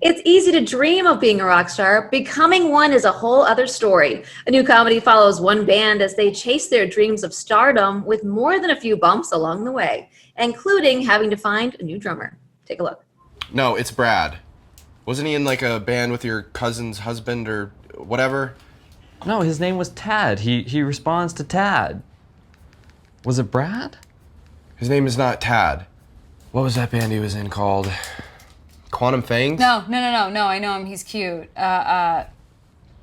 It's easy to dream of being a rock star. Becoming one is a whole other story. A new comedy follows one band as they chase their dreams of stardom with more than a few bumps along the way, including having to find a new drummer. Take a look. No, it's Brad. Wasn't he in like a band with your cousin's husband or whatever? No, his name was Tad. He responds to Tad. Was it Brad? His name is not Tad. What was that band he was in called? Quantum Fangs? No, I know him. He's cute.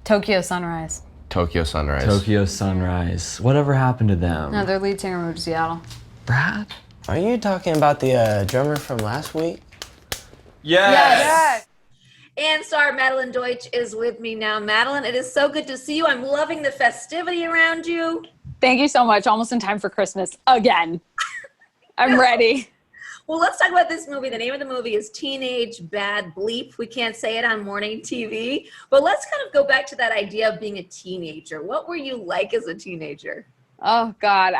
Tokyo Sunrise. Tokyo Sunrise. Tokyo Sunrise. Whatever happened to them? No, their lead singer moved to Seattle. Brad? Are you talking about the drummer from last week? Yes. And star Madelyn Deutch is with me now. Madelyn, it is so good to see you. I'm loving the festivity around you. Thank you so much. Almost in time for Christmas again. I'm ready. Well, let's talk about this movie. The name of the movie is Teenage Bad Bleep. We can't say it on morning TV, but let's kind of go back to that idea of being a teenager. What were you like as a teenager? Oh God,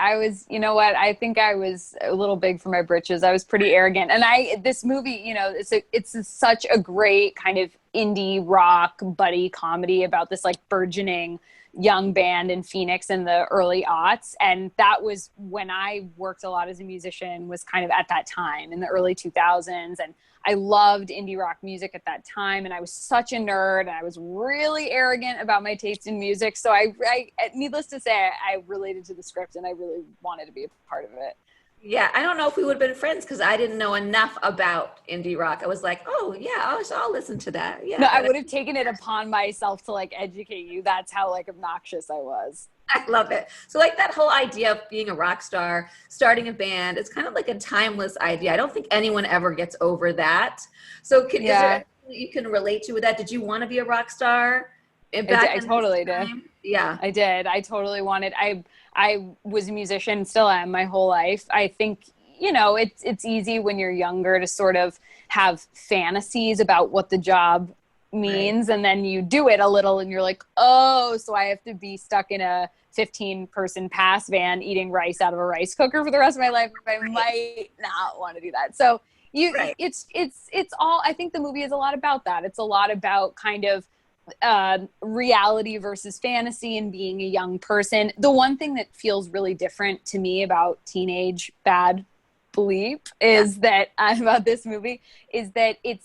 you know what? I think I was a little big for my britches. I was pretty arrogant. And this movie, it's such a great kind of indie rock buddy comedy about this like burgeoning young band in Phoenix in the early aughts. And that was when I worked a lot as a musician, was kind of at that time in the early 2000s. And I loved indie rock music at that time. And I was such a nerd and I was really arrogant about my taste in music. So I needless to say, I related to the script and I really wanted to be a part of it. Yeah, I don't know if we would have been friends because I didn't know enough about indie rock. I was like, oh yeah, I'll listen to that. Yeah, no, I would have taken it upon myself to like educate you. That's how like obnoxious I was. I love it. So like that whole idea of being a rock star, starting a band, it's kind of like a timeless idea. I don't think anyone ever gets over that. So is there anything that you can relate to with that? Did you want to be a rock star? I totally did. Yeah, I did. I totally wanted. I was a musician, still am my whole life. I think, it's easy when you're younger to sort of have fantasies about what the job means. Right. And then you do it a little and you're like, oh, so I have to be stuck in a 15-person pass van eating rice out of a rice cooker for the rest of my life. I might not want to do that. So it's all, I think the movie is a lot about that. It's a lot about kind of reality versus fantasy and being a young person. The one thing that feels really different to me about Teenage Bad Bleep is that about this movie is that it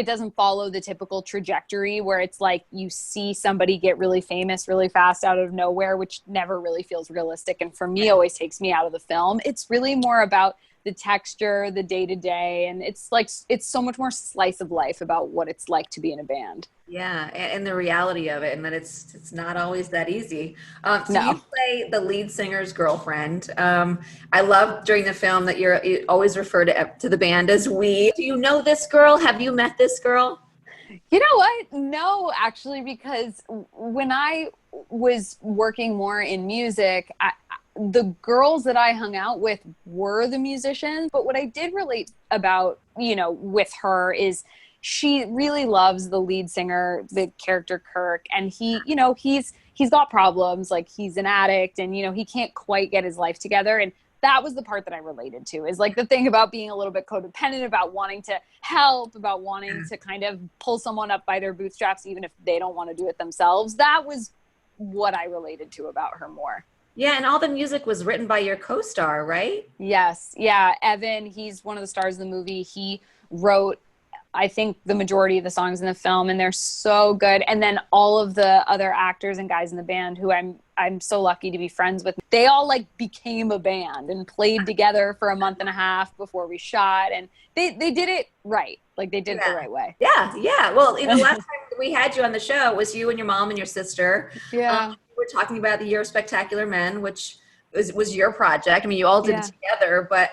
doesn't follow the typical trajectory where it's like you see somebody get really famous really fast out of nowhere, which never really feels realistic and for me always takes me out of the film. It's really more about the texture, the day-to-day, and it's so much more slice of life about what it's like to be in a band. Yeah, and the reality of it, and that it's not always that easy. So No. you play the lead singer's girlfriend. I love during the film that you always refer to the band as we. Do you know this girl? Have you met this girl? You know what? No, actually, because when I was working more in music, the girls that I hung out with were the musicians. But what I did relate about, with her is she really loves the lead singer, the character Kirk. And he's got problems. Like he's an addict and, he can't quite get his life together. And that was the part that I related to is like the thing about being a little bit codependent, about wanting to help, about wanting to kind of pull someone up by their bootstraps, even if they don't want to do it themselves. That was what I related to about her more. Yeah, and all the music was written by your co-star, right? Yes. Yeah. Evan, he's one of the stars of the movie. He wrote, I think, the majority of the songs in the film, and they're so good. And then all of the other actors and guys in the band who I'm so lucky to be friends with, they all like became a band and played together for a month and a half before we shot. And they did it right. Like they did it the right way. Yeah. Well, last time we had you on the show was you and your mom and your sister. Yeah. We're talking about the Year of Spectacular Men, which was your project. I mean, you all did it together, but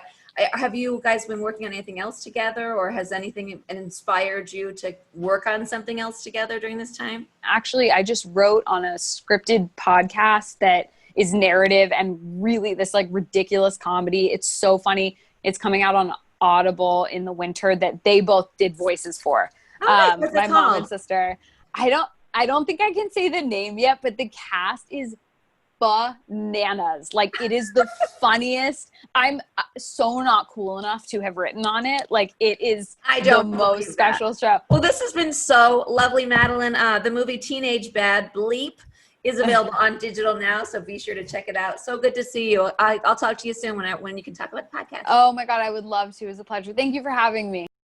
have you guys been working on anything else together, or has anything inspired you to work on something else together during this time? Actually, I just wrote on a scripted podcast that is narrative and really this like ridiculous comedy. It's so funny. It's coming out on Audible in the winter that they both did voices for. What's my it mom called? and sister. I don't think I can say the name yet, but the cast is bananas. Like, it is the funniest. I'm so not cool enough to have written on it. Like, it is the most special show. Well, this has been so lovely, Madelyn. The movie Teenage Bad Bleep is available on digital now, so be sure to check it out. So good to see you. I'll talk to you soon when you can talk about the podcast. Oh my God, I would love to. It was a pleasure. Thank you for having me.